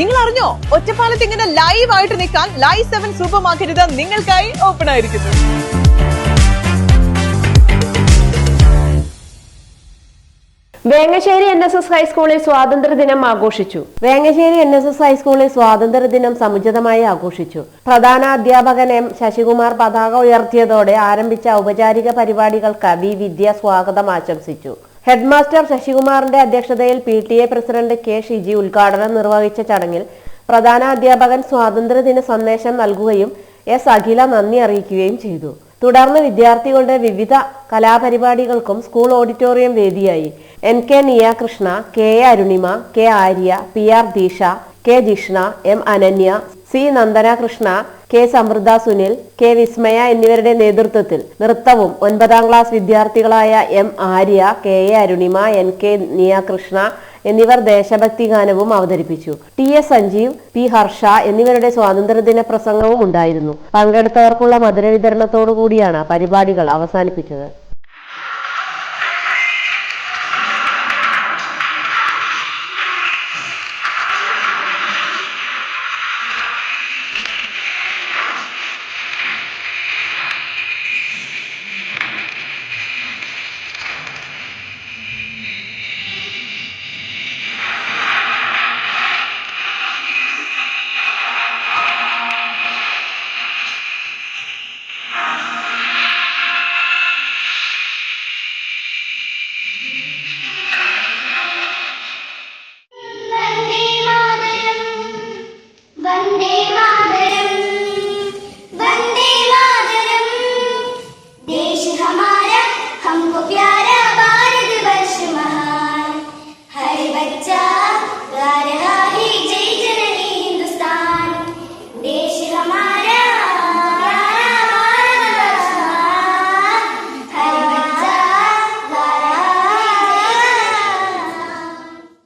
നിങ്ങൾ അറിഞ്ഞോ, ഒറ്റപ്പാലത്ത് ഇങ്ങനെ ലൈവ് ആയിട്ട് നിൽക്കാൻ ലൈവ് 7 സൂപ്പർ മാർക്കറ്റ് നിങ്ങൾക്കായി ഓപ്പൺ ആയിരിക്കുന്നു. വേങ്ങശ്ശേരി NSS ഹൈസ്കൂളിൽ സ്വാതന്ത്ര്യദിനം ആഘോഷിച്ചു. വേങ്ങശ്ശേരി NSS ഹൈസ്കൂളിൽ സ്വാതന്ത്ര്യദിനം സമുചിതമായി ആഘോഷിച്ചു. പ്രധാന അധ്യാപകൻ M ശശികുമാർ പതാക ഉയർത്തിയതോടെ ആരംഭിച്ച ഔപചാരിക പരിപാടികൾക്ക് വി വിദ്യ സ്വാഗതം ആശംസിച്ചു. ഹെഡ്മാസ്റ്റർ ശശികുമാറിന്റെ അധ്യക്ഷതയിൽ PTA പ്രസിഡന്റ് K ഷിജി ഉദ്ഘാടനം നിർവഹിച്ച ചടങ്ങിൽ പ്രധാന അധ്യാപകൻ സ്വാതന്ത്ര്യദിന സന്ദേശം നൽകുകയും S അഖില നന്ദി അറിയിക്കുകയും ചെയ്തു. തുടർന്ന് വിദ്യാർത്ഥികളുടെ വിവിധ കലാപരിപാടികൾക്കും സ്കൂൾ ഓഡിറ്റോറിയം വേദിയായി. NK Niya Krishna, KA Arunima, K Arya, PR ദീഷ, K Jishna, M Ananya, C Nandana Krishna, K സമൃദ്ധ സുനിൽ, K വിസ്മയ എന്നിവരുടെ നേതൃത്വത്തിൽ നൃത്തവും 9ാം ക്ലാസ് വിദ്യാർത്ഥികളായ M Arya, KA Arunima, NK Niya Krishna എന്നിവർ ദേശഭക്തി ഗാനവും അവതരിപ്പിച്ചു. TS സഞ്ജീവ്, P ഹർഷ എന്നിവരുടെ സ്വാതന്ത്ര്യദിന പ്രസംഗവും ഉണ്ടായിരുന്നു. പങ്കെടുത്തവർക്കുള്ള മധുര വിതരണത്തോടു കൂടിയാണ് പരിപാടികൾ അവസാനിപ്പിച്ചത്.